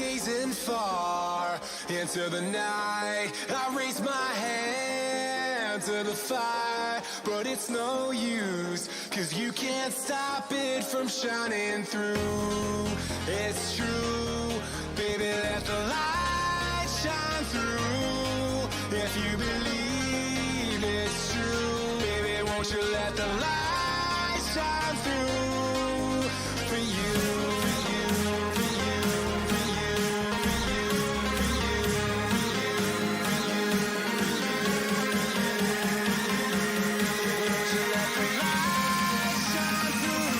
gazing far into the night. I raise my hand to the fire, but it's no use, 'cause you can't stop it from shining through. It's true, baby, let the light shine through. If you believe it's true, baby, won't you let the light shine through for you, for you, for you, for you, for you, for you, for you, for you, won't you let the light shine through.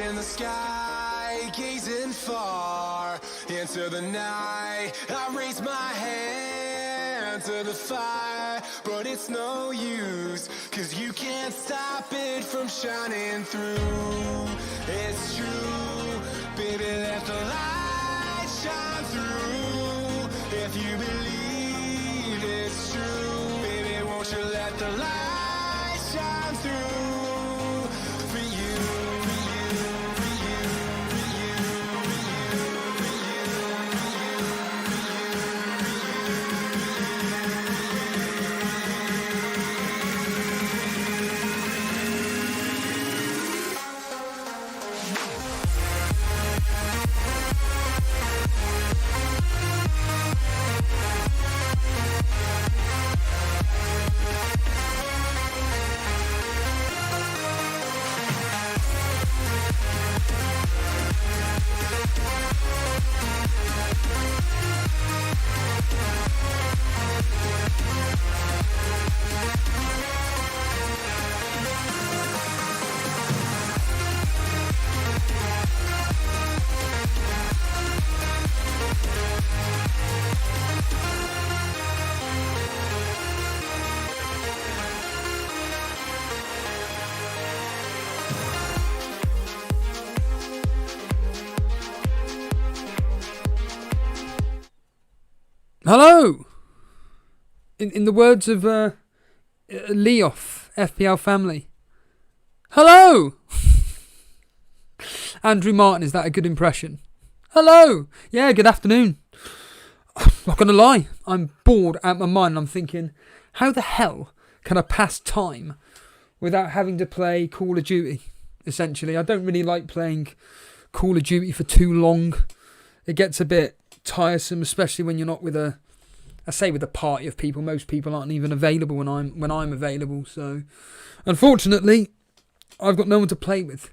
In the sky, gazing far into the night. I raise my hand to the fire, but it's no use, 'cause you can't stop it from shining through. It's true, baby, let the light shine through. If you believe it's true, baby, won't you let the light shine through for you. Hello! In the words of Leof, FPL family. Hello! Andrew Martin, is that a good impression? Hello! Yeah, good afternoon. I'm not going to lie, I'm bored out of my mind. I'm thinking, how the hell can I pass time without having to play Call of Duty, essentially? I don't really like playing Call of Duty for too long. It gets a bit tiresome, especially when you're not with a party of people. Most people aren't even available when I'm available. So, unfortunately, I've got no one to play with.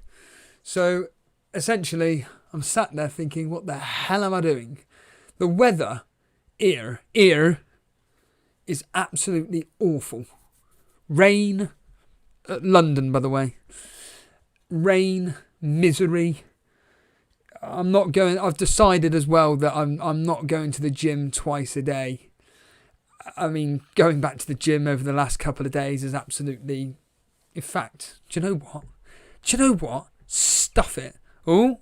So, essentially, I'm sat there thinking, what the hell am I doing? The weather here is absolutely awful. Rain, London, by the way. Rain, misery. I've decided as well that I'm not going to the gym twice a day. I mean, going back to the gym over the last couple of days is absolutely... In fact, do you know what? Stuff it. Oh,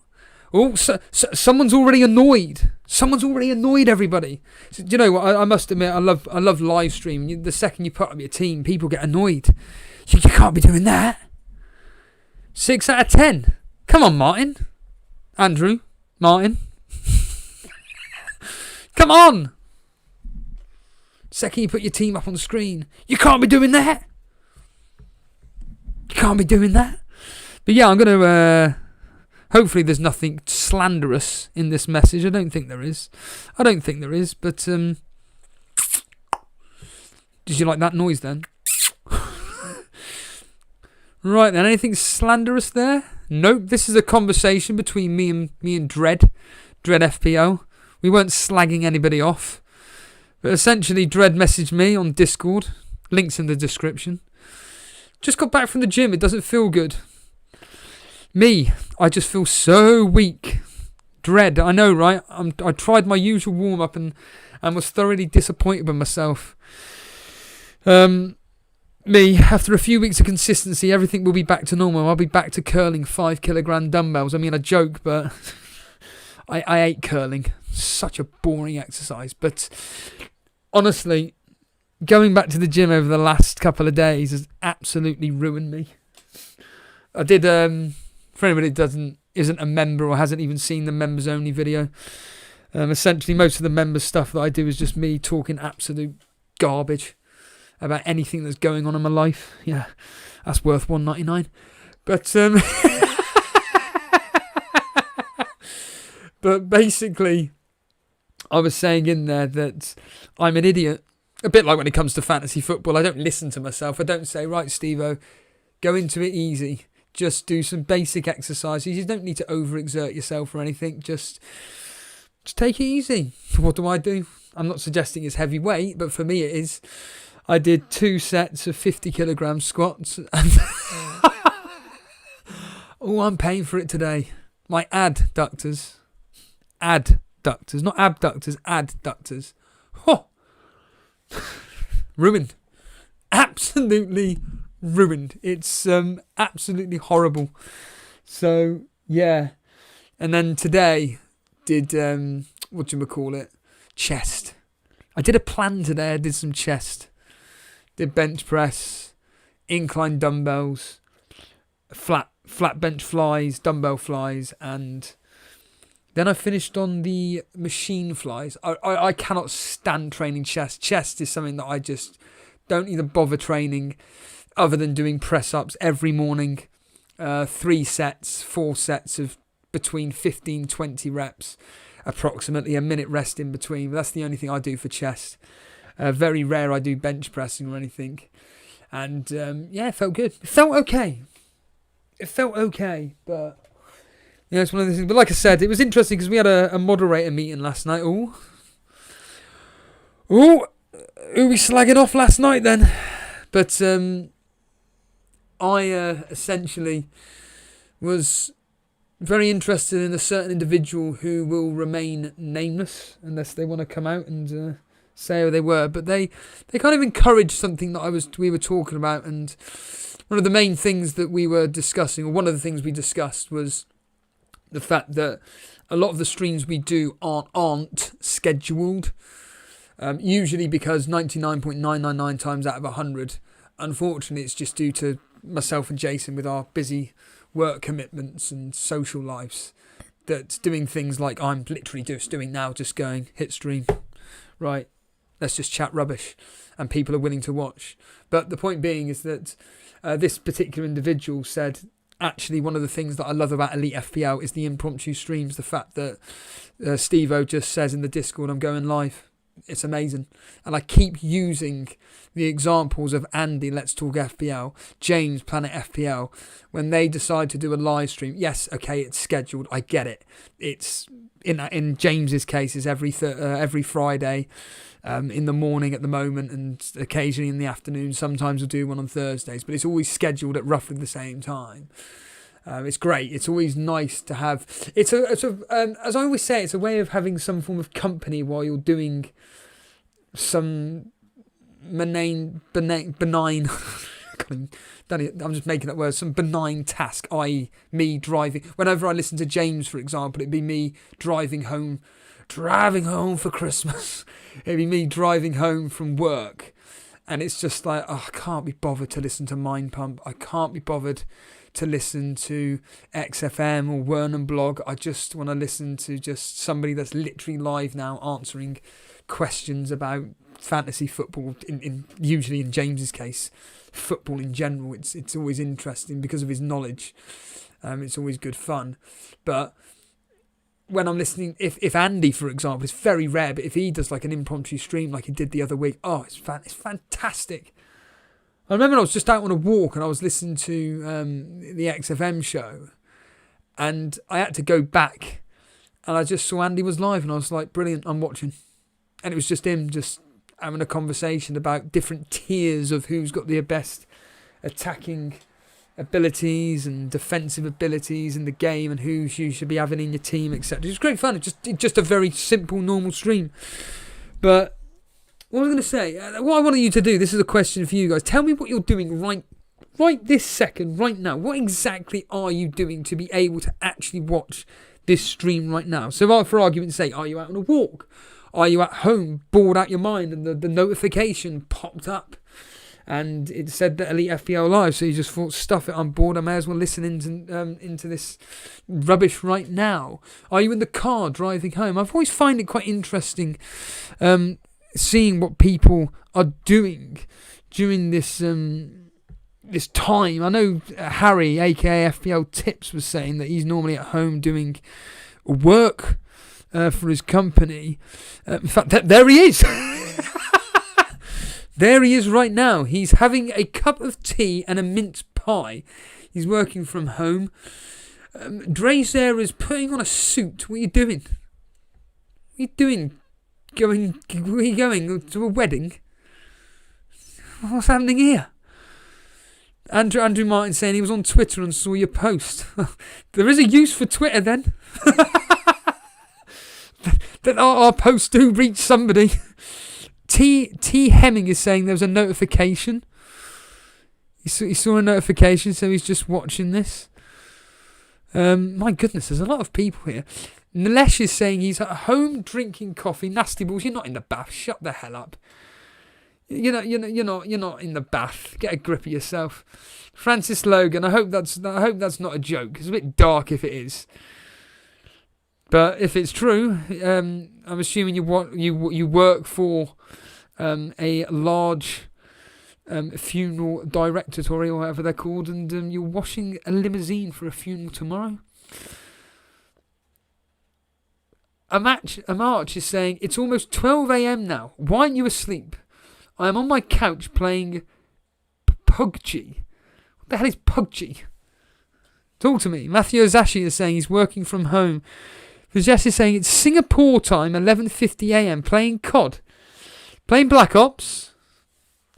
Oh, someone's already annoyed. Someone's already annoyed everybody. So, do you know what? I must admit, I love live streaming. The second you put up your team, people get annoyed. You can't be doing that. 6 out of 10. Come on, Martin. Andrew. Martin. Come on. Second you put your team up on the screen, you can't be doing that. You can't be doing that. But yeah, I'm going to... hopefully there's nothing slanderous in this message. I don't think there is. But... did you like that noise then? Right then, anything slanderous there? Nope, this is a conversation between me and Dread FPL. We weren't slagging anybody off. But essentially, Dread messaged me on Discord. Links in the description. Just got back from the gym. It doesn't feel good. Me, I just feel so weak. Dread, I know, right? I tried my usual warm-up and was thoroughly disappointed with myself. Me, after a few weeks of consistency, everything will be back to normal. I'll be back to curling 5 kilogram dumbbells. I mean, I joke, but I hate curling. Such a boring exercise. But honestly, going back to the gym over the last couple of days has absolutely ruined me. I did, for anybody that isn't a member or hasn't even seen the members only video, essentially most of the member stuff that I do is just me talking absolute garbage about anything that's going on in my life. Yeah, that's worth $1.99. But but basically, I was saying in there that I'm an idiot. A bit like when it comes to fantasy football. I don't listen to myself. I don't say, right, Steve-O, go into it easy. Just do some basic exercises. You don't need to overexert yourself or anything. Just take it easy. What do? I'm not suggesting it's heavy weight, but for me it is. I did 2 sets of 50 kilogram squats. And oh, I'm paying for it today. My adductors. Adductors, not abductors, adductors. Oh. Ruined. Absolutely ruined. It's absolutely horrible. So, yeah. And then today, did, chest. I did a plan today. I did some chest. Did bench press, incline dumbbells, flat bench flies, dumbbell flies, and then I finished on the machine flies. I cannot stand training chest. Chest is something that I just don't even bother training other than doing press-ups every morning. 3 sets, 4 sets of between 15-20 reps, approximately a minute rest in between. But that's the only thing I do for chest. Very rare I do bench pressing or anything. And yeah, it felt good. It felt okay. But yeah, it's one of those things. But like I said, it was interesting because we had a moderator meeting last night. Who we slagging off last night then? But I essentially was very interested in a certain individual who will remain nameless unless they want to come out and say who they were. But they kind of encouraged something that we were talking about, and one of the main things that we were discussing, or one of the things we discussed, was the fact that a lot of the streams we do aren't scheduled. Usually because 99.999 times out of 100, unfortunately, it's just due to myself and Jason with our busy work commitments and social lives, that doing things like I'm literally just doing now, just going, hit stream, right, let's just chat rubbish, and people are willing to watch. But the point being is that this particular individual said, actually, one of the things that I love about Elite FPL is the impromptu streams, the fact that Steve-O just says in the Discord, I'm going live. It's amazing. And I keep using the examples of Andy, Let's Talk FPL, James, Planet FPL, when they decide to do a live stream. Yes, okay, it's scheduled. I get it. It's in James's case, it's every Friday in the morning at the moment, and occasionally in the afternoon. Sometimes we'll do one on Thursdays, but it's always scheduled at roughly the same time. It's great. It's always nice to have. As I always say, it's a way of having some form of company while you're doing some benign I'm just making that word, some benign task, i.e. me driving. Whenever I listen to James, for example, it'd be me driving home for Christmas. It'd be me driving home from work. And it's just like, I can't be bothered to listen to Mind Pump. I can't be bothered to listen to XFM or Wernham Blog. I just want to listen to just somebody that's literally live now answering questions about fantasy football, usually in James's case, football in general. It's always interesting because of his knowledge. It's always good fun. But when I'm listening, if Andy, for example, it's very rare, but if he does like an impromptu stream like he did the other week, it's fantastic. I remember I was just out on a walk and I was listening to the XFM show, and I had to go back and I just saw Andy was live and I was like, brilliant, I'm watching. And it was just him just having a conversation about different tiers of who's got the best attacking abilities and defensive abilities in the game and who you should be having in your team, etc. It was great fun. It's just a very simple, normal stream. But what I was going to say, what I wanted you to do, this is a question for you guys. Tell me what you're doing right this second, right now. What exactly are you doing to be able to actually watch this stream right now? So for argument's sake, are you out on a walk? Are you at home, bored out your mind, and the notification popped up and it said that Elite FPL live, so you just thought, stuff it, I'm bored, I may as well listen into this rubbish right now. Are you in the car driving home? I've always found it quite interesting seeing what people are doing during this this time. I know Harry, aka FPL Tips, was saying that he's normally at home doing work for his company. In fact, there he is. There he is right now. He's having a cup of tea and a mince pie. He's working from home. Dre's there is putting on a suit. What are you doing? What are you doing? Where are you going? To a wedding? What's happening here? Andrew Martin saying he was on Twitter and saw your post. There is a use for Twitter then. That our posts do reach somebody. T Hemming is saying there was a notification. He saw a notification, so he's just watching this. My goodness, there's a lot of people here. Nilesh is saying he's at home drinking coffee. Nasty balls, you're not in the bath. Shut the hell up. You're not in the bath. Get a grip of yourself. Francis Logan, I hope that's not a joke. It's a bit dark if it is. But if it's true, I'm assuming you work for a large funeral directory or whatever they're called, and you're washing a limousine for a funeral tomorrow. A March is saying, it's almost 12 a.m. now. Why aren't you asleep? I am on my couch playing PUBG. What the hell is PUBG? Talk to me. Matthew Ozashi is saying he's working from home. Jess is saying it's Singapore time, 11:50 a.m. playing COD. Playing Black Ops.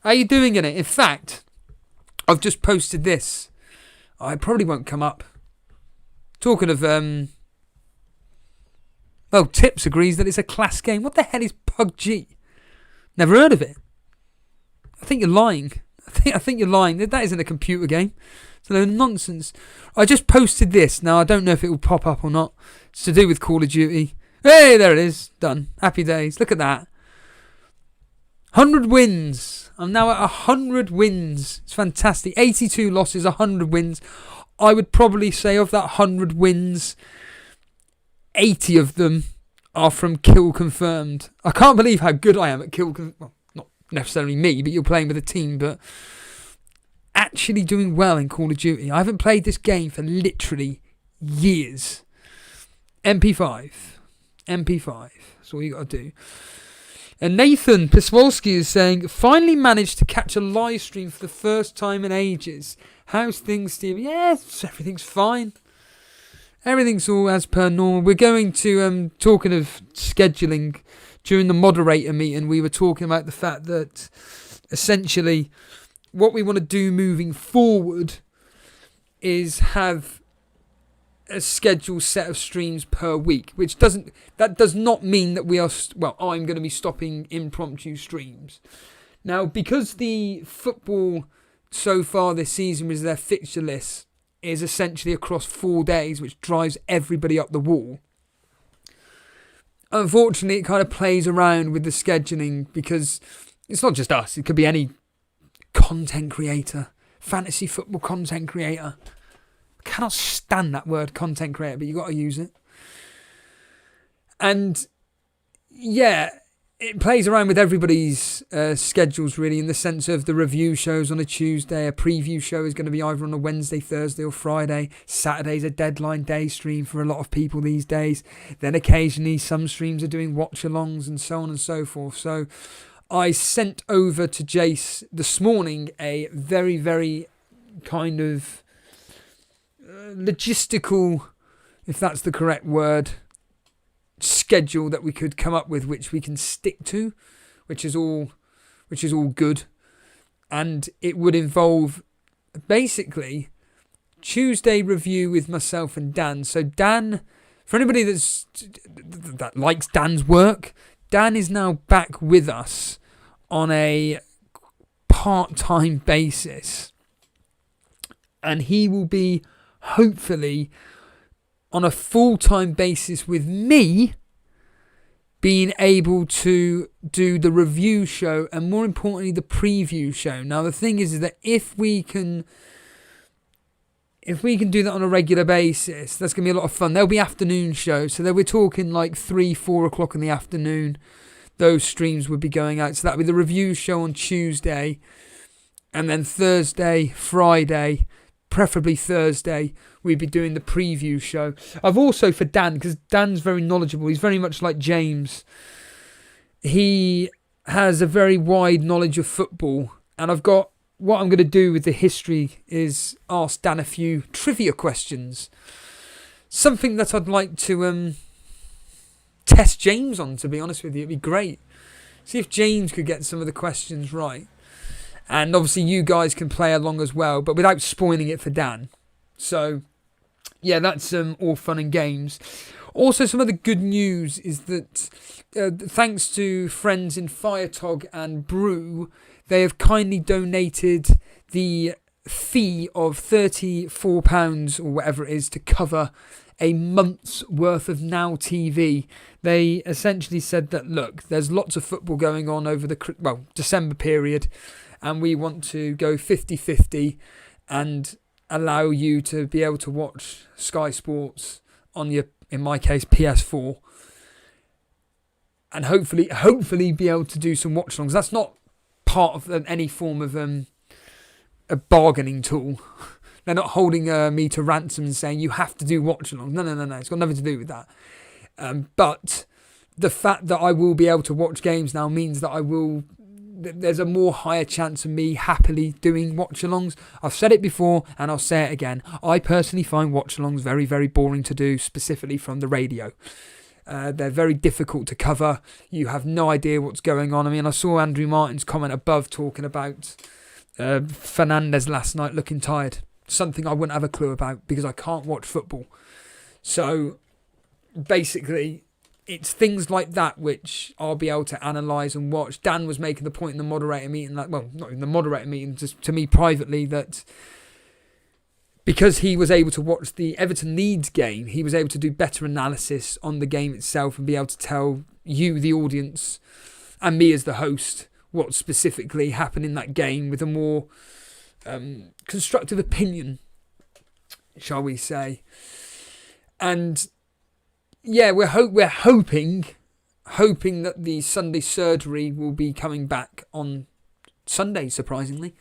How are you doing in it? In fact, I've just posted this. It probably won't come up. Talking of... Tips agrees that it's a class game. What the hell is PUBG? Never heard of it. I think you're lying. I think you're lying. That isn't a computer game. It's a load of nonsense. I just posted this. Now, I don't know if it will pop up or not. It's to do with Call of Duty. Hey, there it is. Done. Happy days. Look at that. 100 wins. I'm now at 100 wins. It's fantastic. 82 losses, 100 wins. I would probably say of that 100 wins, 80 of them are from kill confirmed. I can't believe how good I am at kill confirmed. Well, not necessarily me, but you're playing with a team, but actually doing well in Call of Duty. I haven't played this game for literally years. MP5. That's all you got to do. And Nathan Piswolski is saying, finally managed to catch a live stream for the first time in ages. How's things, Steve? Yes, everything's fine. Everything's all as per normal. We're going to, talking of scheduling, during the moderator meeting, we were talking about the fact that essentially what we want to do moving forward is have a scheduled set of streams per week, that does not mean that I'm going to be stopping impromptu streams. Now, because the football so far this season with their fixture list is essentially across 4 days, which drives everybody up the wall. Unfortunately, it kind of plays around with the scheduling because it's not just us. It could be any content creator, fantasy football content creator. I cannot stand that word, content creator, but you got to use it. And yeah, it plays around with everybody's schedules, really, in the sense of the review shows on a Tuesday. A preview show is going to be either on a Wednesday, Thursday or Friday. Saturday's a deadline day stream for a lot of people these days. Then occasionally some streams are doing watch-alongs and so on and so forth. So I sent over to Jace this morning a very, very kind of logistical, if that's the correct word, schedule that we could come up with, which we can stick to, which is all good. And it would involve basically Tuesday review with myself and Dan. So Dan, for anybody that likes Dan's work, Dan is now back with us on a part-time basis, and he will be hopefully on a full-time basis with me, being able to do the review show and, more importantly, the preview show. Now, the thing is that if we can do that on a regular basis, that's going to be a lot of fun. There'll be afternoon shows, so we're talking like 3-4 o'clock in the afternoon. Those streams would be going out. So that'll be the review show on Tuesday, and then Thursday, Friday, preferably Thursday, we'd be doing the preview show. I've also, for Dan, because Dan's very knowledgeable, he's very much like James. He has a very wide knowledge of football, and what I'm going to do with the history is ask Dan a few trivia questions. Something that I'd like to test James on, to be honest with you. It'd be great. See if James could get some of the questions right. And obviously you guys can play along as well, but without spoiling it for Dan. So, yeah, that's all fun and games. Also, some other good news is that thanks to friends in Firetog and Brew, they have kindly donated the fee of £34 or whatever it is to cover a month's worth of Now TV. They essentially said that, look, there's lots of football going on over the December period, and we want to go 50-50 and allow you to be able to watch Sky Sports on your, in my case, PS4, and hopefully be able to do some watch-alongs. That's not part of any form of a bargaining tool. They're not holding me to ransom and saying you have to do watch-alongs. No. It's got nothing to do with that. But the fact that I will be able to watch games now means that there's a more higher chance of me happily doing watch-alongs. I've said it before and I'll say it again. I personally find watch-alongs very, very boring to do, specifically from the radio. They're very difficult to cover. You have no idea what's going on. I mean, I saw Andrew Martin's comment above talking about Fernandes last night looking tired. Something I wouldn't have a clue about because I can't watch football. So basically, it's things like that which I'll be able to analyse and watch. Dan was making the point in the moderator meeting, not in the moderator meeting, just to me privately, that because he was able to watch the Everton Leeds game, he was able to do better analysis on the game itself and be able to tell you, the audience, and me as the host, what specifically happened in that game with a more constructive opinion, shall we say. And yeah, we're hoping that the Sunday surgery will be coming back on Sunday, surprisingly.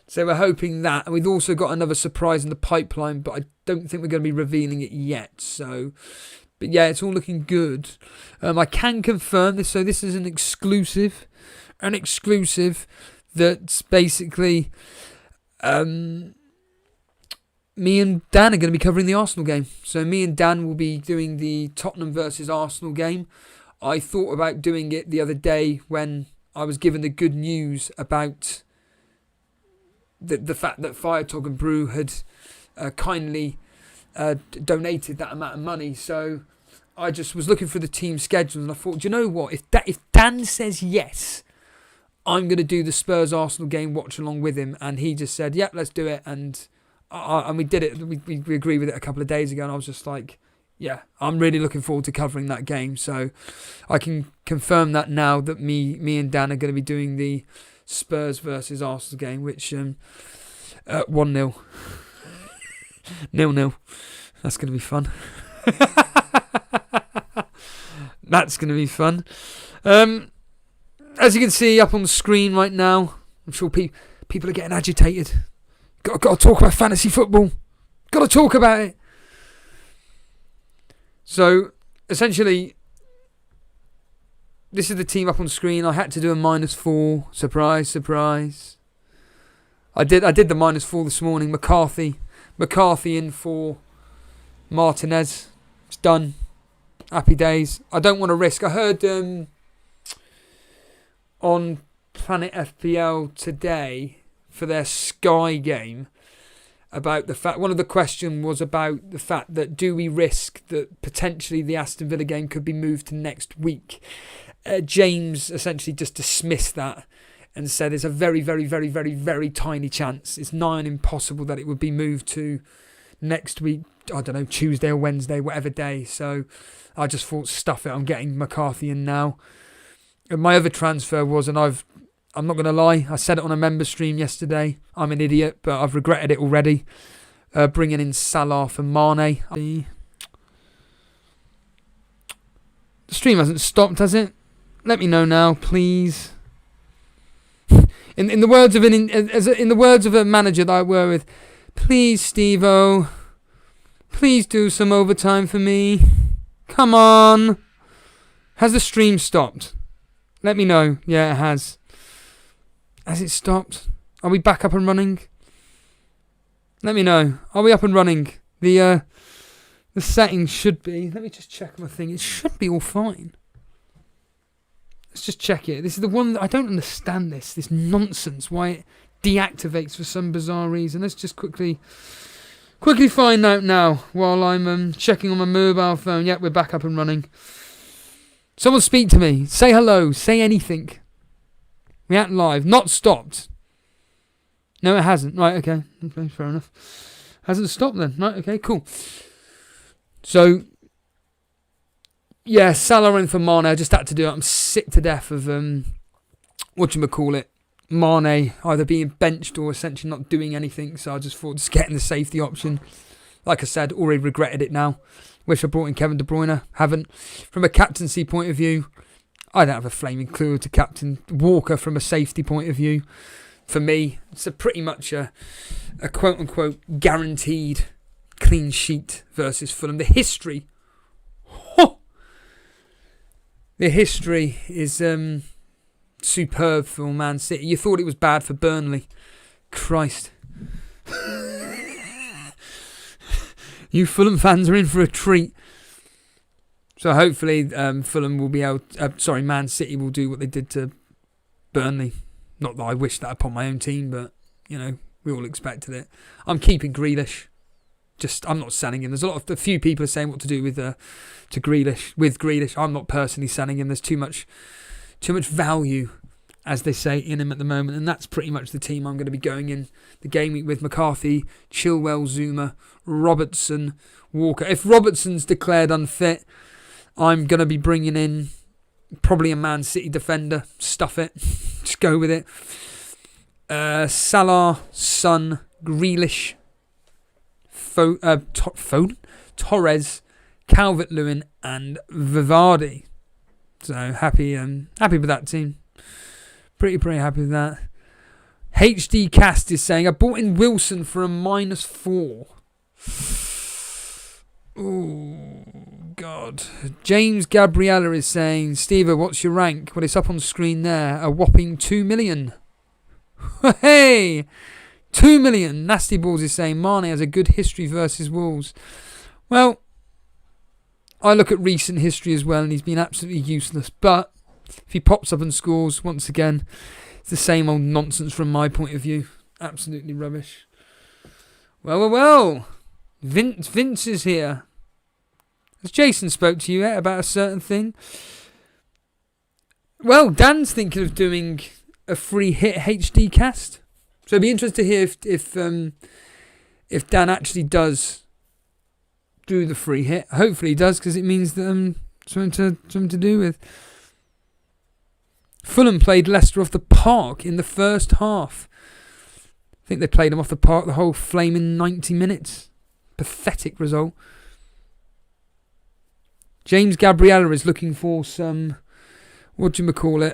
So we're hoping that, and we've also got another surprise in the pipeline, but I don't think we're going to be revealing it yet. So, but yeah, it's all looking good. I can confirm this, so this is an exclusive that basically me and Dan are going to be covering the Arsenal game. So me and Dan will be doing the Tottenham versus Arsenal game. I thought about doing it the other day when I was given the good news about the fact that Firetog and Brew had kindly donated that amount of money. So I just was looking for the team schedules and I thought, do you know what? If Dan says yes, I'm going to do the Spurs Arsenal game watch along with him, and he just said, "Yep, let's do it." And we did it. We agreed with it a couple of days ago, and I was just like, "Yeah, I'm really looking forward to covering that game." So I can confirm that now that me and Dan are going to be doing the Spurs versus Arsenal game, which 1-0, 0-0. That's going to be fun. That's going to be fun. As you can see up on the screen right now, I'm sure people are getting agitated. Got to talk about fantasy football. Got to talk about it. So, essentially, this is the team up on screen. I had to do a -4. Surprise, surprise. I did the -4 this morning. McCarthy in for Martinez. It's done. Happy days. I don't want to risk. I heard on Planet FPL today for their Sky game about the fact, one of the questions was about the fact that do we risk that potentially the Aston Villa game could be moved to next week. James essentially just dismissed that and said it's a very, very, very, very, very tiny chance. It's nigh on impossible that it would be moved to next week, I don't know, Tuesday or Wednesday, whatever day. So I just thought, stuff it, I'm getting McCarthy in now. And my other transfer was, and I'm not going to lie, I said it on a member stream yesterday, I'm an idiot, but I've regretted it already, bringing in Salah for Mane. The stream hasn't stopped, has it? Let me know now, please. In the words of in the words of a manager that I work with, please, Steve-O, please do some overtime for me. Come on. Has the stream stopped? Let me know. Yeah, it has. Has it stopped? Are we back up and running? Let me know. Are we up and running? The settings should be. Let me just check my thing. It should be all fine. Let's just check it. This is the one that I don't understand this nonsense. Why it deactivates for some bizarre reason. Let's just quickly find out now while I'm checking on my mobile phone. Yep, we're back up and running. Someone speak to me. Say hello. Say anything. We aren't live. Not stopped. No, it hasn't. Right, okay. Okay, fair enough. Hasn't stopped then. Right, okay, cool. So, yeah, Salah in for Mane. I just had to do it. I'm sick to death of, whatchamacallit, Mane either being benched or essentially not doing anything. So I just thought just getting the safety option. Like I said, already regretted it now. Wish I brought in Kevin De Bruyne. Haven't. From a captaincy point of view, I don't have a flaming clue to captain Walker from a safety point of view. For me, it's pretty much a quote-unquote guaranteed clean sheet versus Fulham. The history is superb for Man City. You thought it was bad for Burnley. Christ. You Fulham fans are in for a treat. So hopefully Fulham will be able... Man City will do what they did to Burnley. Not that I wish that upon my own team, but, you know, we all expected it. I'm keeping Grealish. I'm not selling him. There's a few people are saying what to do with Grealish. I'm not personally selling him. There's too much value, as they say, in him at the moment, and that's pretty much the team I'm going to be going in the game week with. McCarthy, Chilwell, Zuma, Robertson, Walker. If Robertson's declared unfit, I'm going to be bringing in probably a Man City defender. Stuff it. Just go with it. Salah, Son, Grealish, Foden, Torres, Calvert-Lewin, and Vivardi. So happy with that team. Pretty happy with that. HD Cast is saying, I bought in Wilson for a -4. Oh, God. James Gabriella is saying, Steve, what's your rank? Well, it's up on the screen there. A whopping 2 million. Hey! 2 million. Nasty Balls is saying, Mane has a good history versus Wolves. Well, I look at recent history as well, and he's been absolutely useless. But if he pops up and scores, once again, it's the same old nonsense from my point of view. Absolutely rubbish. Well. Vince is here. Has Jason spoke to you yet about a certain thing? Well, Dan's thinking of doing a free hit HD cast. So it'd be interesting to hear if Dan actually does do the free hit. Hopefully he does, because it means that something to do with. Fulham played Leicester off the park in the first half. I think they played them off the park the whole flaming 90 minutes. Pathetic result. James Gabriella is looking for some, validation.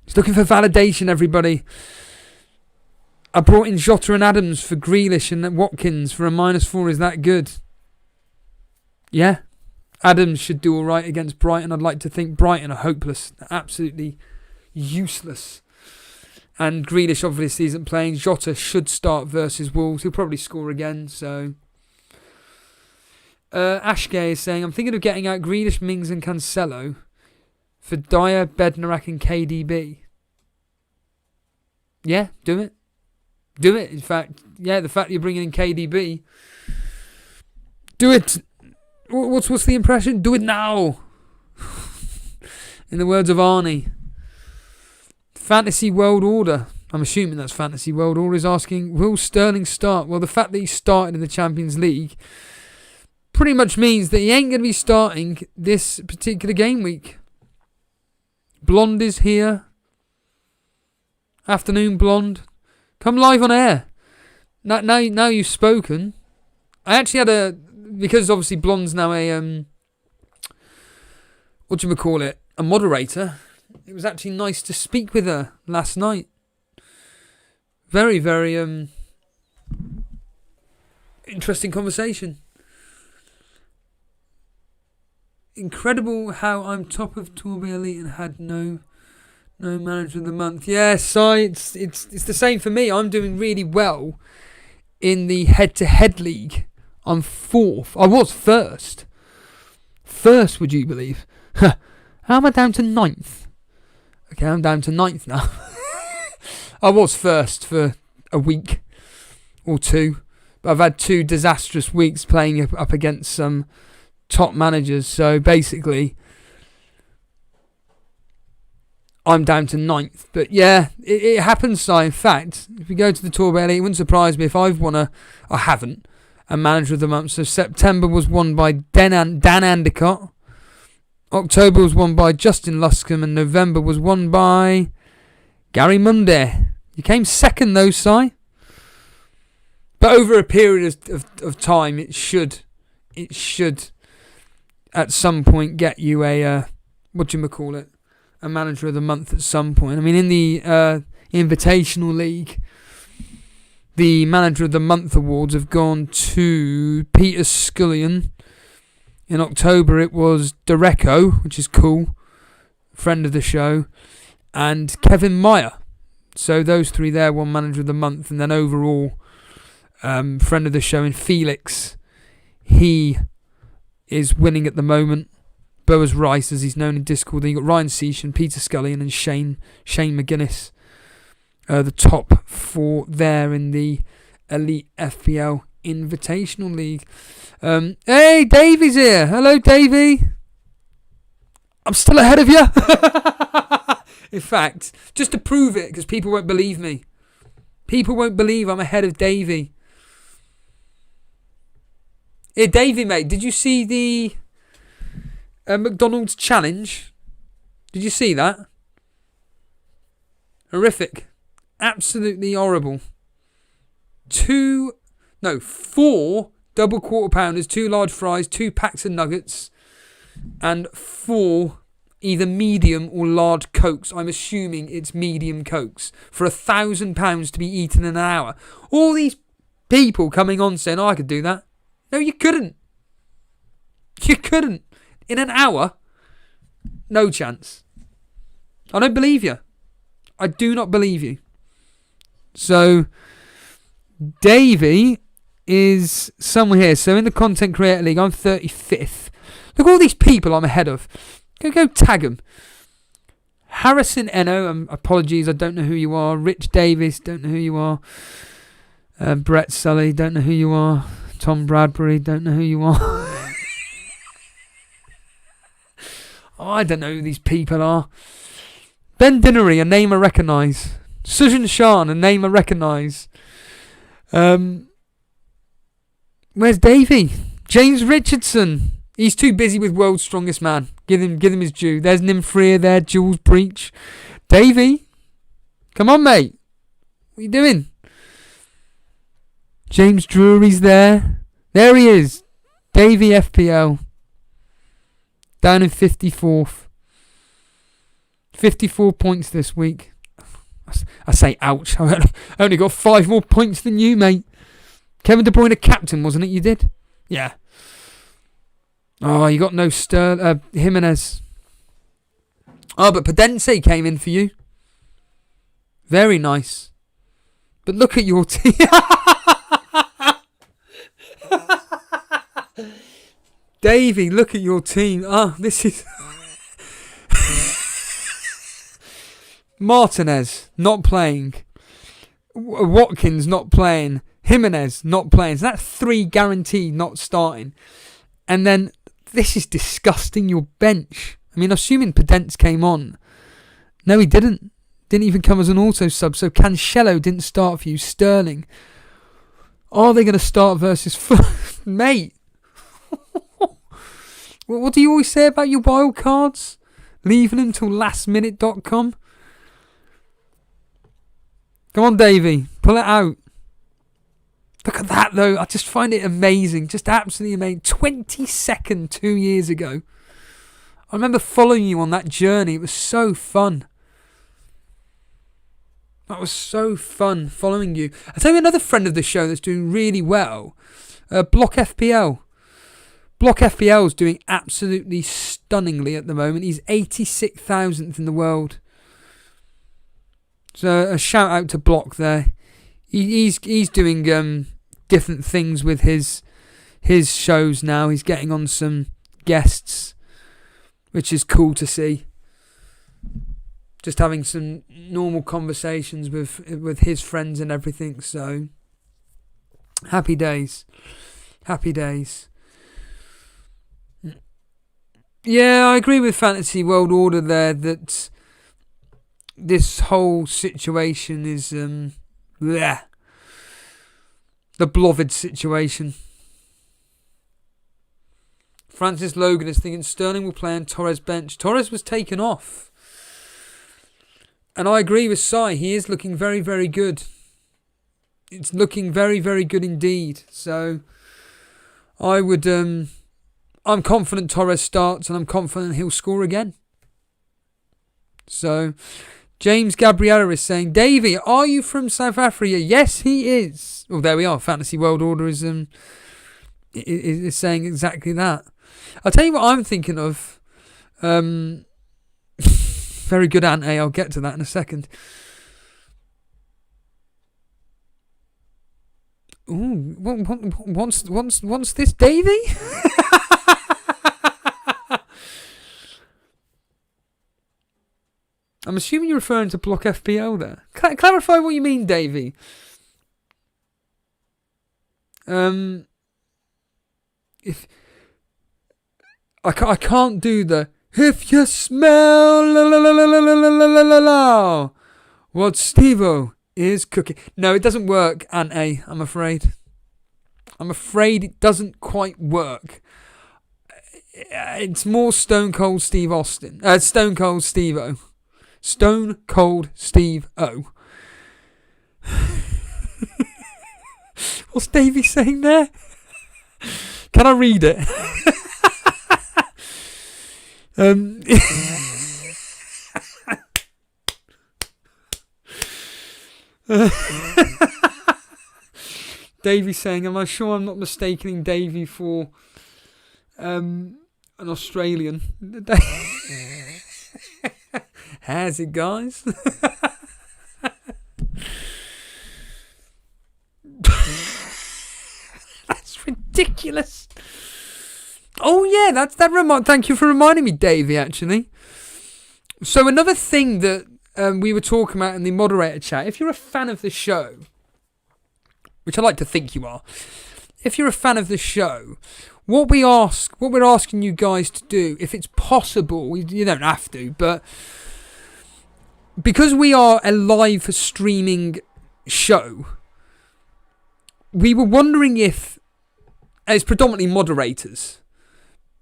He's looking for validation, everybody. I brought in Jota and Adams for Grealish and Watkins for a -4. Is that good? Yeah. Adams should do all right against Brighton. I'd like to think Brighton are hopeless. They're absolutely useless. And Grealish obviously isn't playing. Jota should start versus Wolves. He'll probably score again. So Ashgay is saying, I'm thinking of getting out Grealish, Mings and Cancelo for Dyer, Bednarak and KDB. Yeah, do it. Do it. In fact, yeah, the fact you're bringing in KDB, do it. What's the impression? Do it now. In the words of Arnie. Fantasy World Order. I'm assuming that's Fantasy World Order is asking, will Sterling start? Well, the fact that he started in the Champions League pretty much means that he ain't going to be starting this particular game week. Blonde is here. Afternoon Blonde. Come live on air. Now you've spoken. I actually had because obviously Blonde's now a a moderator. It was actually nice to speak with her last night. Very, very interesting conversation. Incredible how I'm top of Tour Elite and had no manager of the month. Yes, it's the same for me. I'm doing really well in the head-to-head league. I'm 4th. I was first. First, would you believe? How am I down to 9th? Okay, I'm down to 9th now. I was first for a week or two, but I've had 2 disastrous weeks playing up against some top managers. So basically, I'm down to 9th. But yeah, it happens, Si. In fact, if we go to the Tour Elite, it wouldn't surprise me if I've won I haven't, a manager of the month. So September was won by Dan Andicott. October was won by Justin Luscombe, and November was won by Gary Munday. You came second though, Si. But over a period of time, it should at some point get you a a manager of the month at some point. I mean, in the Invitational League, the manager of the month awards have gone to Peter Scullion. In October, it was Dereco, which is cool, friend of the show, and Kevin Meyer. So those 3 there won manager of the month, and then overall, friend of the show in Felix, he is winning at the moment. Boas Rice, as he's known in Discord. Then you got Ryan Seachin, Peter Scullion, and Shane McGuinness. The top 4 there in the Elite FPL Invitational League. Hey, Davey's here. Hello, Davey. I'm still ahead of you. In fact, just to prove it, because people won't believe me. People won't believe I'm ahead of Davey. Hey, Davey, mate, did you see the McDonald's challenge? Did you see that? Horrific. Absolutely horrible. 4 double quarter pounders, 2 large fries, 2 packs of nuggets, and 4 either medium or large cokes. I'm assuming it's medium cokes for £1,000 to be eaten in an hour. All these people coming on saying, I could do that. No, you couldn't. You couldn't. In an hour? No chance. I don't believe you. I do not believe you. So, Davey is somewhere here. So in the Content Creator League, I'm 35th. Look at all these people I'm ahead of. Go tag them. Harrison Eno, apologies, I don't know who you are. Rich Davis, don't know who you are. Brett Sully, don't know who you are. Tom Bradbury, don't know who you are. Oh, I don't know who these people are. Ben Dinnery, a name I recognise. Sujan Shan, a name I recognise. Where's Davey? James Richardson. He's too busy with World's Strongest Man. Give him his due. There's Nimfreer there, Jules Breach. Davey, come on, mate. What are you doing? James Drury's there. There he is. Davey FPL. Down in 54th. 54 points this week. I say ouch. I only got 5 more points than you, mate. Kevin De Bruyne captain, wasn't it? You did? Yeah. Oh, you got no Jimenez. Oh, but Podence came in for you. Very nice. But look at your team. Davey, look at your team. Oh, this is... Martinez, not playing. Watkins, not playing. Jimenez, not playing. So that's 3 guaranteed not starting. And then, this is disgusting, your bench. I mean, assuming Podence came on. No, he didn't. Didn't even come as an auto sub. So Cancelo didn't start for you. Sterling. Are they going to start versus... Mate. What do you always say about your wild cards? Leaving them till lastminute.com? Come on, Davey. Pull it out. Look at that, though. I just find it amazing. Just absolutely amazing. 22nd 2 years ago. I remember following you on that journey. It was so fun. That was so fun following you. I'll tell you another friend of the show that's doing really well. Block FPL. Block FPL is doing absolutely stunningly at the moment. He's 86,000th in the world. So a shout out to Block there. He's doing different things with his shows now. He's getting on some guests, which is cool to see. Just having some normal conversations with his friends and everything. So happy days. Happy days. Yeah, I agree with Fantasy World Order there that this whole situation is the Blovid situation. Francis Logan is thinking Sterling will play on Torres bench. Torres was taken off. And I agree with Sai. He is looking very, very good. It's looking very, very good indeed. So I would... I'm confident Torres starts and I'm confident he'll score again. So, James Gabriella is saying, Davey, are you from South Africa? Yes, he is. Oh, there we are. Fantasy World Order is saying exactly that. I'll tell you what I'm thinking of. Very good, Ante. I'll get to that in a second. Ooh, what's this, Davey? I'm assuming you're referring to Block FPL there. Clarify what you mean, Davey. If I can't do the if you smell la la la la la la la la la la what Steve-O is cooking. No, it doesn't work, Ante, I'm afraid. I'm afraid it doesn't quite work. It's more Stone Cold Steve Austin. Stone Cold Steve-O. Stone Cold Steve-O. What's Davey saying there? Can I read it? Davey saying, am I sure I'm not mistaking Davey for an Australian? How's it, guys? That's ridiculous. Oh yeah, thank you for reminding me, Davey, actually. So another thing that we were talking about in the moderator chat, if you're a fan of the show, which I like to think you are, if you're a fan of the show, what we're asking you guys to do, if it's possible, you don't have to, but because we are a live streaming show, we were wondering if, it's predominantly moderators,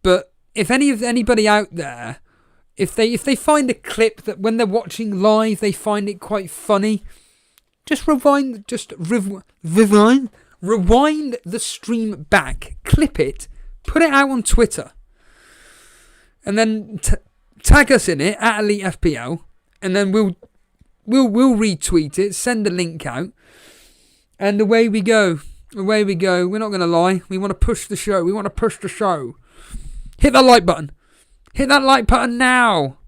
but if anybody out there, if they find a clip that when they're watching live they find it quite funny, just rewind the stream back, clip it, put it out on Twitter, and then tag us in it at Elite FPL, and then we'll retweet it, send a link out, and away we go. Away we go. We're not going to lie. We want to push the show. Hit that like button. Hit that like button now.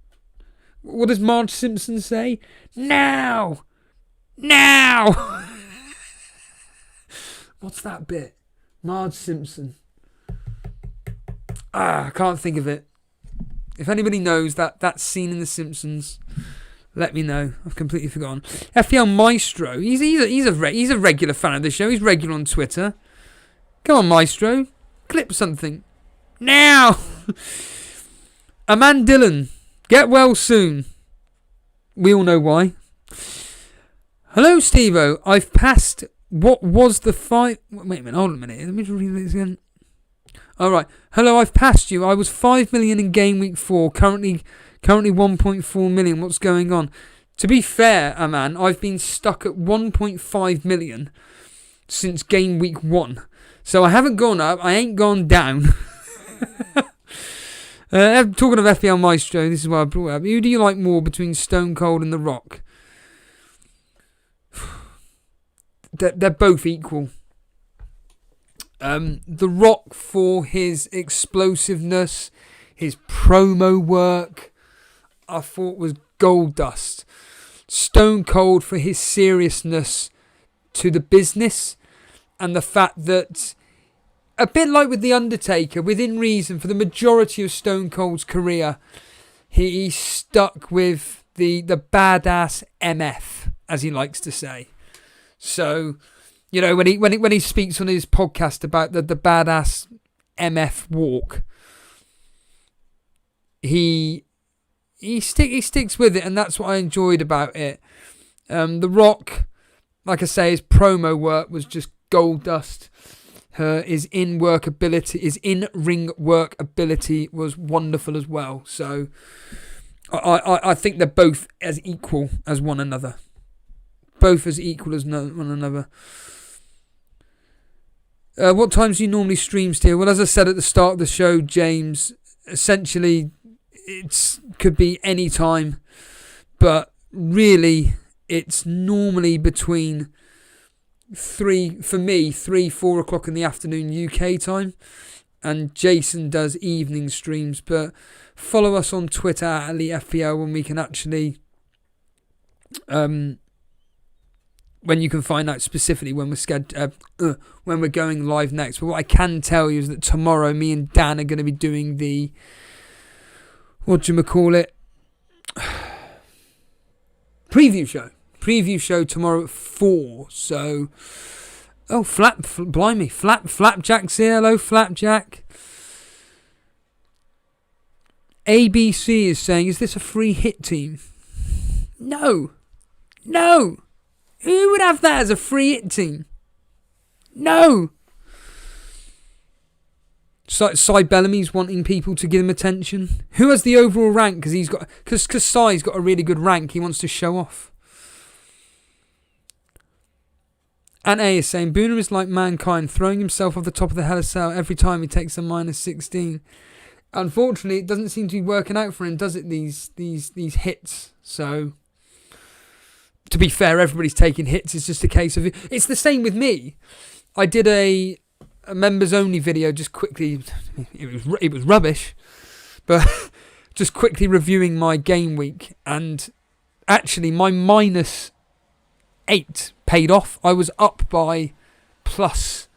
What does Marge Simpson say? Now. What's that bit? Marge Simpson. I can't think of it. If anybody knows that scene in The Simpsons, let me know. I've completely forgotten. FPL Maestro. He's a regular fan of the show. He's regular on Twitter. Come on, Maestro. Clip something. Now. Aman Dillon. Get well soon. We all know why. Hello, Steve-O. I've passed what was the five... Wait a minute. Hold on a minute. Let me read this again. Alright. Hello, I've passed you. I was 5 million in game week 4. Currently 1.4 million. What's going on? To be fair, Aman, I've been stuck at 1.5 million since game week 1. So I haven't gone up. I ain't gone down. Talking of FPL Maestro, this is what I brought up. Who do you like more between Stone Cold and The Rock? They're both equal. The Rock for his explosiveness, his promo work, I thought was gold dust. Stone Cold for his seriousness to the business and the fact that, a bit like with The Undertaker, within reason, for the majority of Stone Cold's career, he stuck with the badass MF, as he likes to say. So, you know, when he speaks on his podcast about the badass MF walk, he sticks with it, and that's what I enjoyed about it. The Rock, like I say, his promo work was just gold dust. His in-ring work ability was wonderful as well. So I think they're both as equal as one another. Both as equal as one another. What times do you normally stream, Steve? Well, as I said at the start of the show, James, essentially it could be any time, but really it's normally between 4 o'clock in the afternoon UK time, and Jason does evening streams. But follow us on Twitter at Elite FPL when we can actually when you can find out specifically when we're going live next. But what I can tell you is that tomorrow me and Dan are going to be doing the preview show tomorrow at 4. So Flapjack's here. Hello, Flapjack. ABC is saying, is this a free hit team? No. Who would have that as a free hit team? No. Cy Bellamy's wanting people to give him attention. Who has the overall rank? Because Cy's got a really good rank. He wants to show off. And A is saying, Booner is like Mankind, throwing himself off the top of the Hell of Cell every time he takes a -16. Unfortunately, it doesn't seem to be working out for him, does it? These hits. So, to be fair, everybody's taking hits. It's just a case of it's the same with me. I did a members only video just quickly. It was rubbish, but just quickly reviewing my game week, and actually my -8 paid off. I was up by plus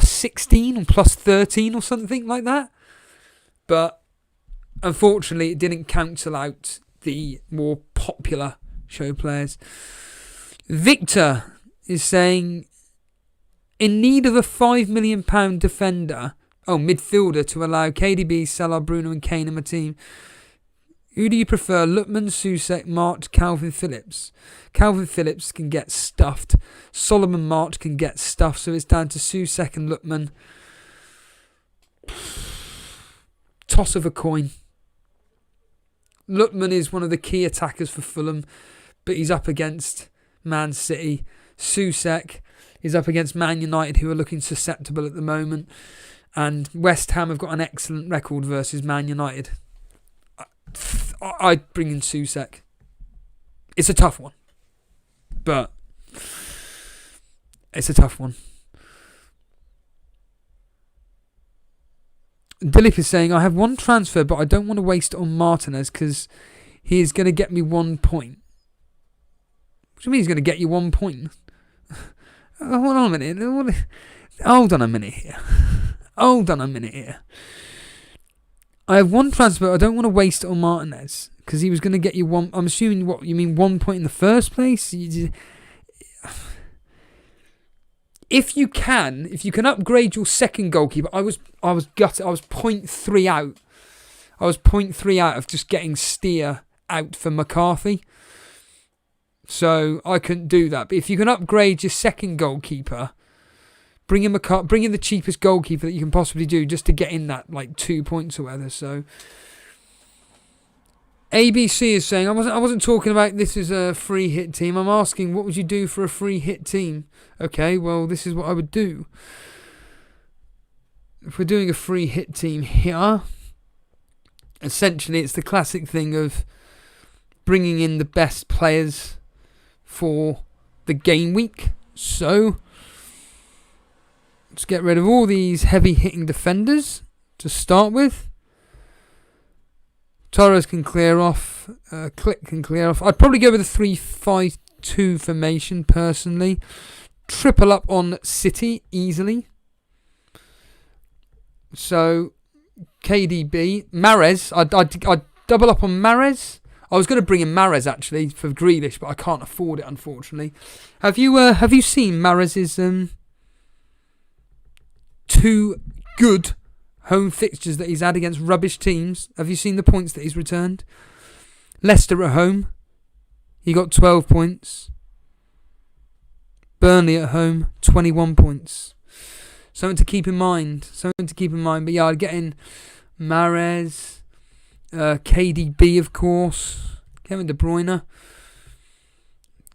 16 or plus 13 or something like that. But unfortunately, it didn't cancel out the more popular show players. Victor is saying, In need of a £5 million defender, midfielder, to allow KDB, Salah, Bruno and Kane in my team. Who do you prefer? Lutman, Soucek, March, Calvin Phillips. Calvin Phillips can get stuffed. Solomon March can get stuffed, so it's down to Soucek and Lutman. Toss of a coin. Lutman is one of the key attackers for Fulham, but he's up against Man City. Soucek is up against Man United, who are looking susceptible at the moment. And West Ham have got an excellent record versus Man United. I'd bring in Soucek. It's a tough one. But it's a tough one. Dilip is saying, I have one transfer, but I don't want to waste it on Martinez because he is going to get me 1 point. What do you mean he's going to get you 1 point? Hold on a minute. Hold on a minute here. I have one transfer, but I don't want to waste it on Martinez because he was going to get you one. I'm assuming what you mean 1 point in the first place. If you can upgrade your second goalkeeper, I was gutted. I was 0.3 out. I was 0.3 out of just getting Thier out for McCarthy. So I couldn't do that. But if you can upgrade your second goalkeeper, bring in the cheapest goalkeeper that you can possibly do just to get in that 2 points or whatever. So ABC is saying I wasn't talking about this is a free hit team. I'm asking what would you do for a free hit team? Okay, well this is what I would do. If we're doing a free hit team here, essentially it's the classic thing of bringing in the best players for the game week. So let's get rid of all these heavy hitting defenders to start with. Torres can clear off. Click can clear off. I'd probably go with a 3-5-2 formation personally. Triple up on City easily. So KDB, Mahrez. I'd double up on Mahrez. I was going to bring in Mahrez actually for Grealish, but I can't afford it unfortunately. Have you seen Mahrez's 2 good home fixtures that he's had against rubbish teams? Have you seen the points that he's returned? Leicester at home, he got 12 points. Burnley at home, 21 points. Something to keep in mind. But yeah, I'd get in Mahrez, KDB of course, Kevin De Bruyne.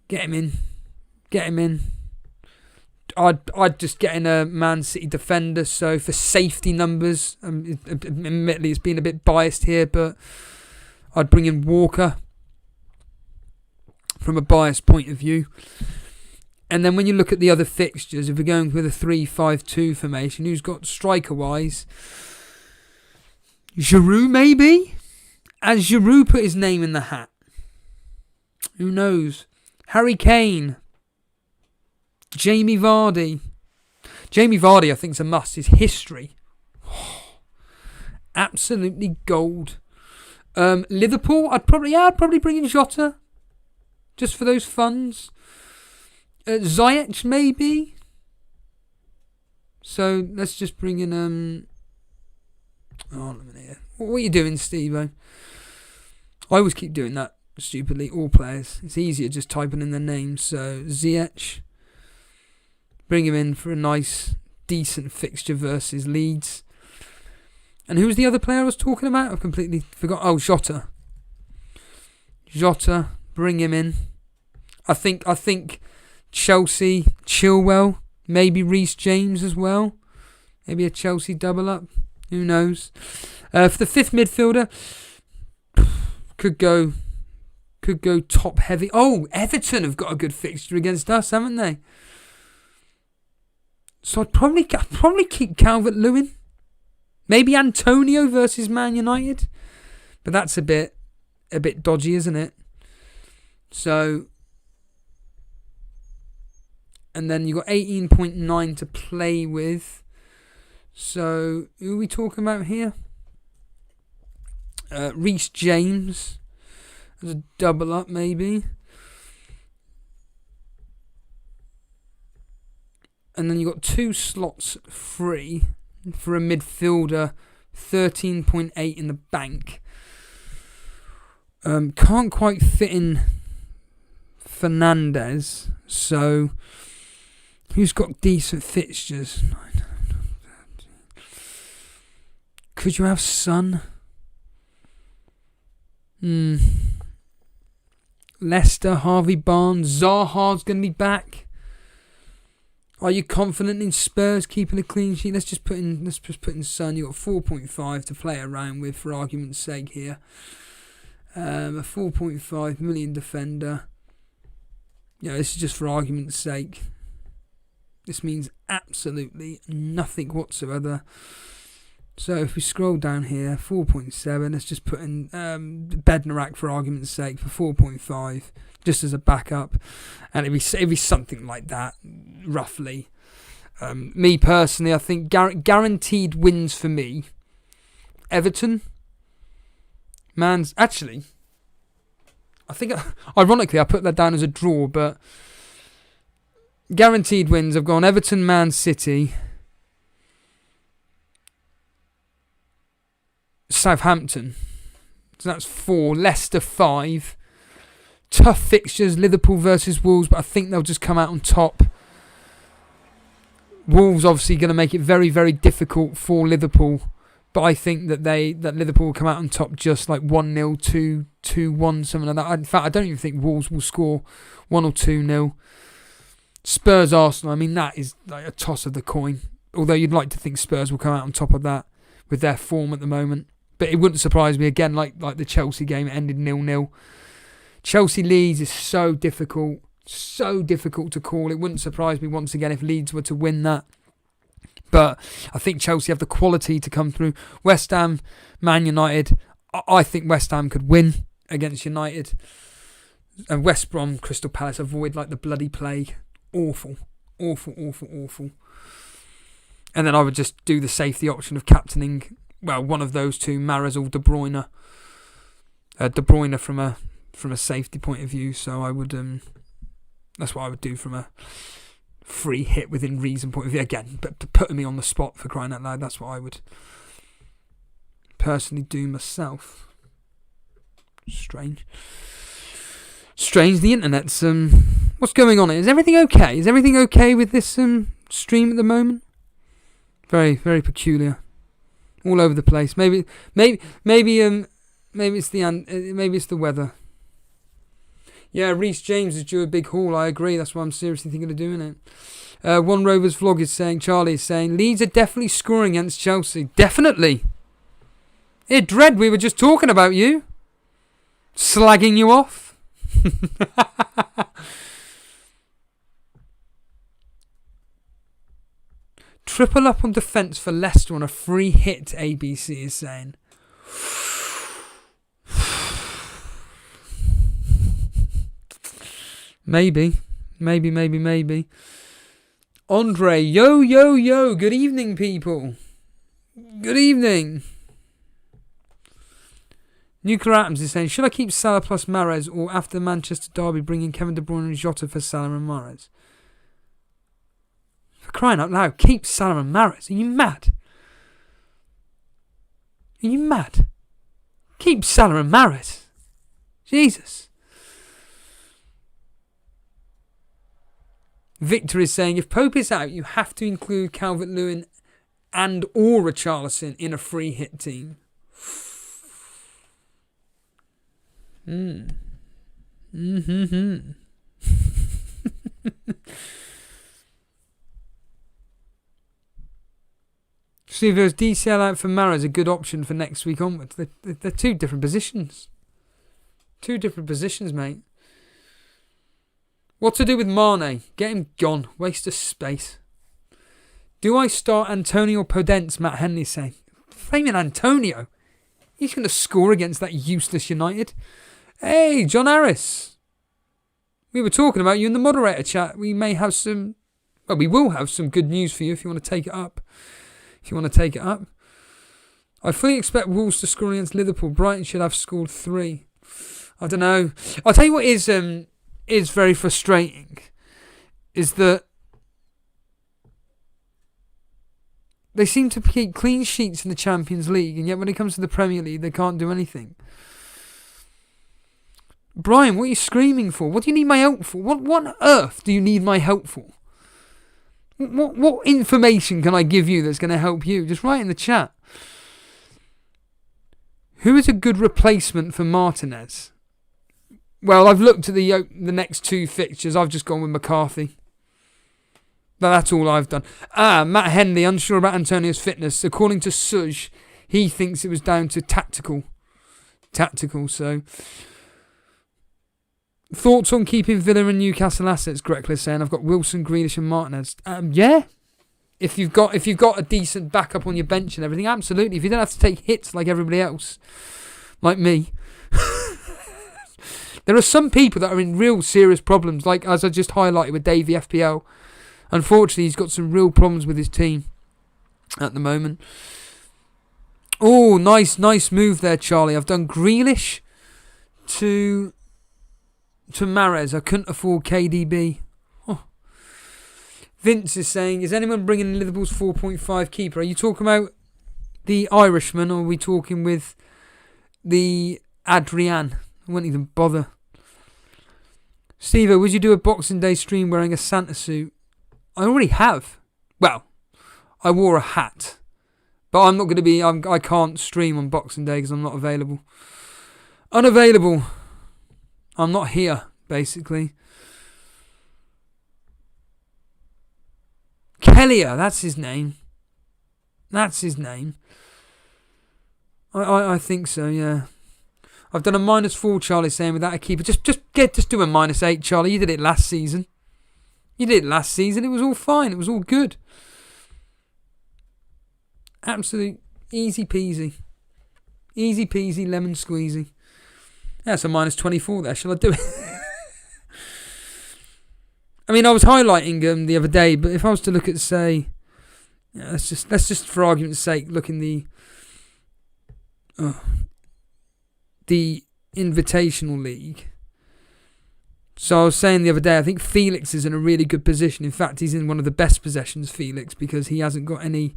Get him in. I'd just get in a Man City defender, so for safety numbers, admittedly it's been a bit biased here, but I'd bring in Walker from a biased point of view. And then when you look at the other fixtures, if we're going with a 3-5-2 formation, who's got striker-wise? Giroud maybe? Has Giroud put his name in the hat? Who knows? Harry Kane. Jamie Vardy. Jamie Vardy, I think, is a must. His history. Absolutely gold. Liverpool, I'd probably bring in Jota. Just for those funds. Ziyech, maybe. So, let's just bring in... Hold on a minute here. What are you doing, Steve-O? I always keep doing that, stupidly. All players. It's easier just typing in their names. So, Ziyech. Bring him in for a nice, decent fixture versus Leeds. And who was the other player I was talking about? I've completely forgot. Oh, Jota. Jota, bring him in. I think Chelsea, Chilwell, maybe Reece James as well. Maybe a Chelsea double up. Who knows? For the fifth midfielder, could go top heavy. Oh, Everton have got a good fixture against us, haven't they? So I'd probably keep Calvert-Lewin. Maybe Antonio versus Man United. But that's a bit dodgy, isn't it? So, and then you've got 18.9 to play with. So, who are we talking about here? Reece James. As a double up, maybe. And then you've got 2 slots free for a midfielder, 13.8 in the bank. Can't quite fit in Fernandez, so who's got decent fixtures? Could you have Son? Leicester, Harvey Barnes, Zaha's going to be back. Are you confident in Spurs keeping a clean sheet? Let's just put in Son. You've got 4.5 to play around with for argument's sake here. A 4.5 million defender. This is just for argument's sake. This means absolutely nothing whatsoever. So if we scroll down here, 4.7, let's just put in Bednarak for argument's sake for 4.5, just as a backup. And it'd be something like that, roughly. Me personally, I think guaranteed wins for me. Everton. Actually, I think, ironically, I put that down as a draw, but guaranteed wins, I've gone Everton, Man City, Southampton. So that's 4. Leicester 5. Tough fixtures, Liverpool versus Wolves, but I think they'll just come out on top. Wolves obviously going to make it very, very difficult for Liverpool, but I think that Liverpool will come out on top just like 1-0, 2-1, something like that. In fact, I don't even think Wolves will score 1 or 2-0. Spurs Arsenal, I mean, that is like a toss of the coin. Although you'd like to think Spurs will come out on top of that with their form at the moment. But it wouldn't surprise me again, like the Chelsea game, it ended 0-0. Chelsea Leeds is so difficult to call. It wouldn't surprise me once again if Leeds were to win that. But I think Chelsea have the quality to come through. West Ham, Man United. I think West Ham could win against United. And West Brom, Crystal Palace, avoid like the bloody plague. Awful. And then I would just do the safety option of captaining, well, one of those two, Mahrez or De Bruyne. De Bruyne from a safety point of view. So I would, that's what I would do from a free hit within reason point of view. Again, but putting me on the spot, for crying out loud, that's what I would personally do myself. Strange, the internet's what's going on? Is everything okay? Is everything okay with this stream at the moment? Very, very peculiar. All over the place. Maybe it's the weather. Yeah, Reece James is due a big haul. I agree. That's why I'm seriously thinking of doing it. One Rovers vlog is saying, Charlie is saying, Leeds are definitely scoring against Chelsea. Definitely. Hey, Dread, we were just talking about you. Slagging you off. Triple up on defence for Leicester on a free hit, ABC is saying. Maybe. Andre, yo. Good evening, people. Good evening. Nuclear Atoms is saying, should I keep Salah plus Mahrez, or after the Manchester derby bringing Kevin De Bruyne and Jota for Salah and Mahrez? For crying out loud, keep Salah and Mahrez. Are you mad? Keep Salah and Mahrez. Jesus. Victor is saying, if Pope is out, you have to include Calvert-Lewin and or Richarlison in a free hit team. See, if there's DCL out for Mahrez, a good option for next week onwards. They're two different positions. Mate. What to do with Mane? Get him gone. Waste of space. Do I start Antonio Podence? Matt Henley saying. Flaming Antonio. He's going to score against that useless United. Hey, John Harris. We were talking about you in the moderator chat. We may have some... Well, we will have some good news for you if you want to take it up. I fully expect Wolves to score against Liverpool. Brighton should have scored 3. I don't know. I'll tell you what is very frustrating is that They seem to keep clean sheets in the Champions League, and yet when it comes to the Premier League, they can't do anything. Brian, what are you screaming for? What do you need my help for? What on earth do you need my help for? What information can I give you that's going to help you? Just write in the chat. Who is a good replacement for Martinez? Well, I've looked at the next 2 fixtures. I've just gone with McCarthy. But that's all I've done. Matt Henley, unsure about Antonio's fitness. According to Suj, he thinks it was down to tactical. So... Thoughts on keeping Villa and Newcastle assets? Greckler saying I've got Wilson, Grealish, and Martinez. Yeah, if you've got a decent backup on your bench and everything, absolutely. If you don't have to take hits like everybody else, like me, there are some people that are in real serious problems. Like as I just highlighted with Davey FPL, unfortunately he's got some real problems with his team at the moment. Oh, nice move there, Charlie. I've done Grealish to Mahrez. I couldn't afford KDB. Oh. Vince is saying, is anyone bringing in Liverpool's 4.5 keeper? Are you talking about the Irishman, or are we talking with the Adrian? I won't even bother. Steve, would you do a Boxing Day stream wearing a Santa suit? I already have. Well, I wore a hat. But I'm not going to be... I can't stream on Boxing Day because I'm not available. Unavailable. I'm not here, basically. Kellier, that's his name. I think so, yeah. I've done a -4, Charlie, saying without a keeper. Just do a -8, Charlie. You did it last season. It was all fine. It was all good. Absolute easy peasy. Easy peasy, lemon squeezy. That's a -24 there. Shall I do it? I mean, I was highlighting the other day, but if I was to look at, say, let's just for argument's sake look in the Invitational League. So I was saying the other day, I think Felix is in a really good position. In fact, he's in one of the best possessions, Felix, because he hasn't got any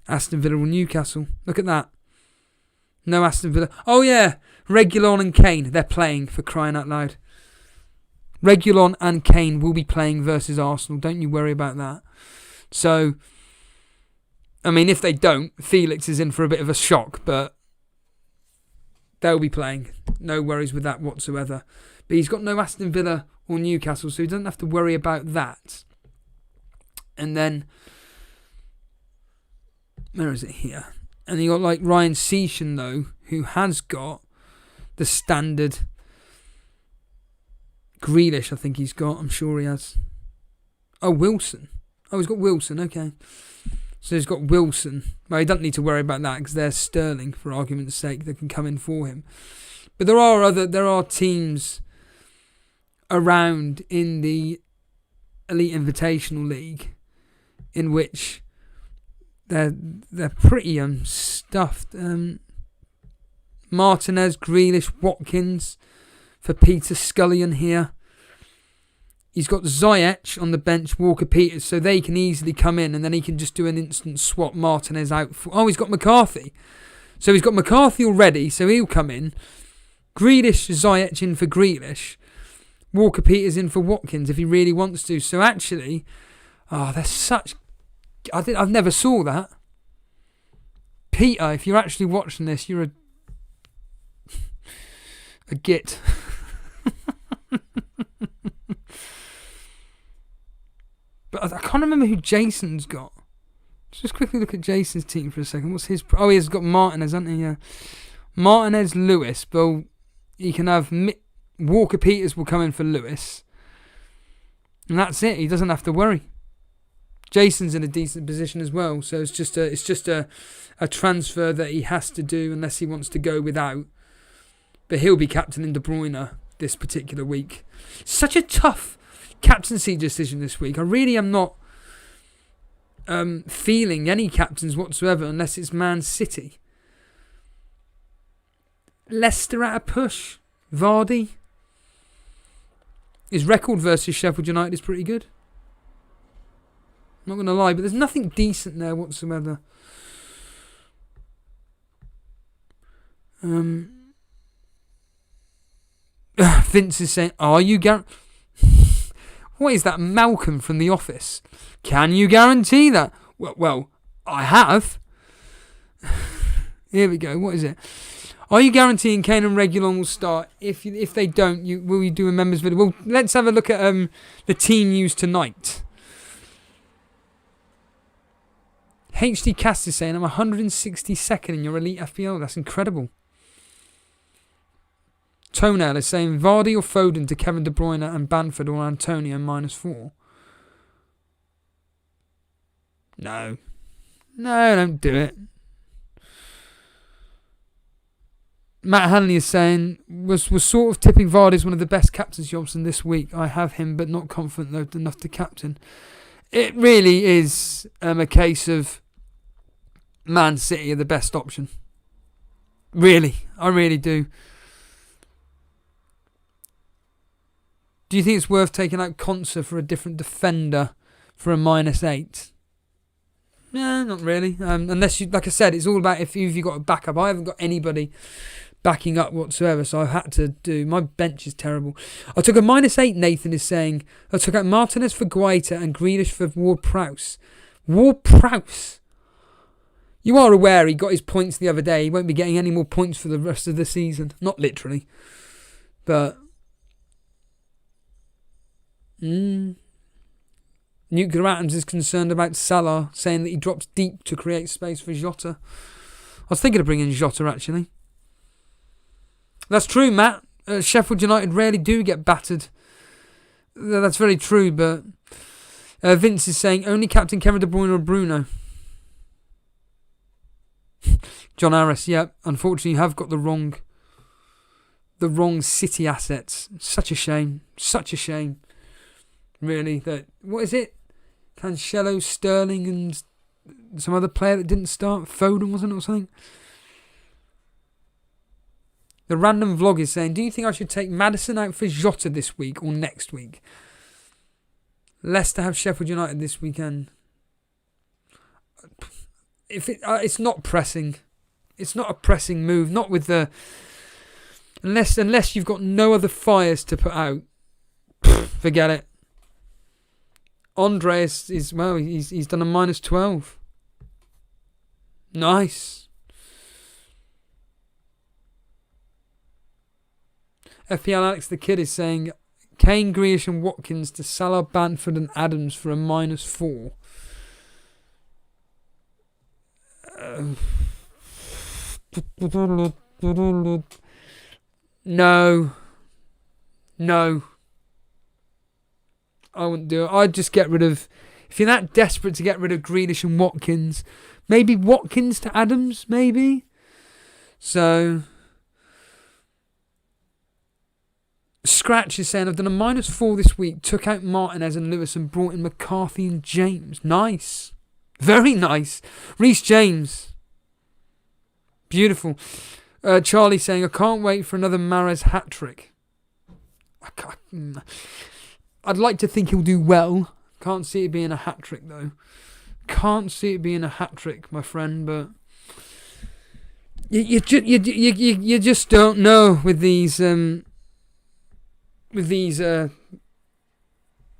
Aston Villa or Newcastle. Look at that. No Aston Villa. Oh yeah, Reguilon and Kane. They're playing, for crying out loud. Reguilon and Kane will be playing versus Arsenal. Don't you worry about that. So, I mean, if they don't, Felix is in for a bit of a shock, but they'll be playing. No worries with that whatsoever. But he's got no Aston Villa or Newcastle, so he doesn't have to worry about that. And then, where is it here? And you got like Ryan Seachin, though, who has got the standard Grealish, I think he's got. I'm sure he has. Oh, Wilson. Oh, he's got Wilson, okay. So he's got Wilson. Well, he doesn't need to worry about that because there's Sterling, for argument's sake, that can come in for him. But there are teams around in the Elite Invitational League in which they're pretty stuffed. Martinez, Grealish, Watkins for Peter Scullion here. He's got Ziyech on the bench, Walker Peters, so they can easily come in and then he can just do an instant swap Martinez out. He's got McCarthy. So he's got McCarthy already, so he'll come in. Grealish, Ziyech in for Grealish. Walker Peters in for Watkins if he really wants to. So actually, there's such... I've never saw that. Peter, if you're actually watching this, you're a git. But I can't remember who Jason's got. Let's just quickly look at Jason's team for a second. What's his... he's got Martinez, hasn't he? Yeah. Martinez, Lewis. But he can have... Walker Peters will come in for Lewis. And that's it. He doesn't have to worry. Jason's in a decent position as well. So it's just a transfer that he has to do unless he wants to go without. But he'll be captaining De Bruyne this particular week. Such a tough captaincy decision this week. I really am not feeling any captains whatsoever unless it's Man City. Leicester at a push. Vardy. His record versus Sheffield United is pretty good. not going to lie, but there's nothing decent there whatsoever. Vince is saying, are you What is that, Malcolm from The Office? Can you guarantee that? Well, I have. Here we go. What is it? Are you guaranteeing Kane and Reguilon will start? If they don't, will you do a members video? Well, let's have a look at the team news tonight. HD Cast is saying, I'm 162nd in your Elite FPL. That's incredible. Toenail is saying, Vardy or Foden to Kevin De Bruyne and Bamford or Antonio -4. No, don't do it. Matt Hanley is saying, was sort of tipping Vardy as one of the best captain's jobs in this week. I have him, but not confident though enough to captain. It really is a case of Man City are the best option. Really, I really do. Do you think it's worth taking out Konsa for a different defender for a -8? No, not really. Unless you, like I said, it's all about if you've got a backup. I haven't got anybody backing up whatsoever, so I've had to do. My bench is terrible. I took a -8. Nathan is saying I took out Martinez for Guaita and Grealish for Ward-Prowse. Ward-Prowse. You are aware he got his points the other day. He won't be getting any more points for the rest of the season. Not literally, but. Nuclear Atoms is concerned about Salah, saying that he drops deep to create space for Jota. I was thinking of bringing Jota, actually. That's true, Matt. Sheffield United rarely do get battered. That's very true, but Vince is saying only captain Kevin De Bruyne or Bruno. John Harris, yeah. Unfortunately, you have got the wrong City assets. Such a shame. Such a shame. Really, that what is it? Cancelo, Sterling, and some other player that didn't start. Foden, wasn't it, or something? The random vlog is saying, do you think I should take Maddison out for Jota this week or next week? Leicester have Sheffield United this weekend. It's not pressing. It's not a pressing move. Not with the unless you've got no other fires to put out. Forget it. Andreas is, well, he's done a -12. Nice. FPL Alex the Kid is saying Kane, Grealish and Watkins to Salah, Bamford and Adams for a -4. No. I wouldn't do it. I'd just get rid of... If you're that desperate to get rid of Grealish and Watkins, maybe Watkins to Adams, maybe? So... Scratch is saying, I've done a -4 this week, took out Martinez and Lewis and brought in McCarthy and James. Nice. Very nice. Reece James. Beautiful. Charlie saying, I can't wait for another Mahrez hat-trick. I'd like to think he'll do well. Can't see it being a hat-trick, though. Can't see it being a hat-trick, my friend, but... You just don't know with these...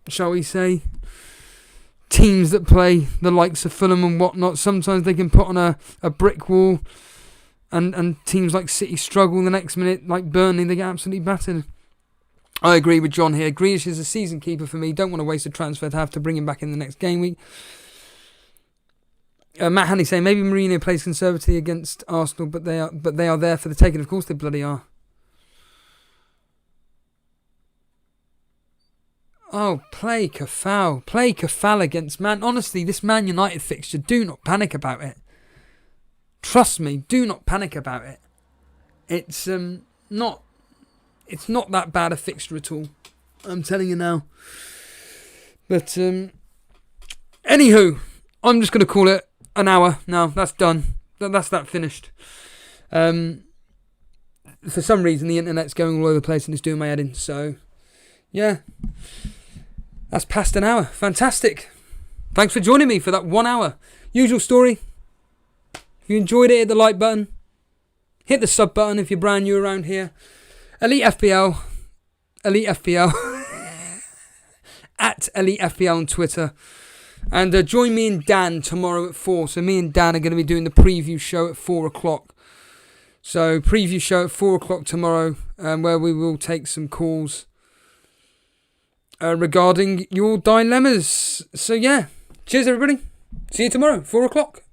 shall we say, teams that play the likes of Fulham and whatnot. Sometimes they can put on a brick wall, and teams like City struggle the next minute, like Burnley, they get absolutely battered. I agree with John here. Grealish is a season keeper for me. Don't want to waste a transfer to have to bring him back in the next game week. Matt Hanley saying maybe Mourinho plays conservatively against Arsenal, but they are there for the taking. Of course they bloody are. Oh, play Kafal. Play Kafal against Man. Honestly, this Man United fixture, do not panic about it. Trust me, do not panic about it. It's not that bad a fixture at all. I'm telling you now. But anywho, I'm just going to call it an hour now. That's done. That's that finished. For some reason, the internet's going all over the place and it's doing my head in. So, yeah. That's past an hour. Fantastic. thanks for joining me for that 1 hour. Usual story. If you enjoyed it, hit the like button. Hit the sub button if you're brand new around here. Elite FPL. At Elite FPL on Twitter. And join me and Dan tomorrow at 4. So me and Dan are going to be doing the preview show at 4 o'clock. So preview show at 4 o'clock tomorrow, where we will take some calls regarding your dilemmas. So yeah, cheers everybody. See you tomorrow, 4 o'clock.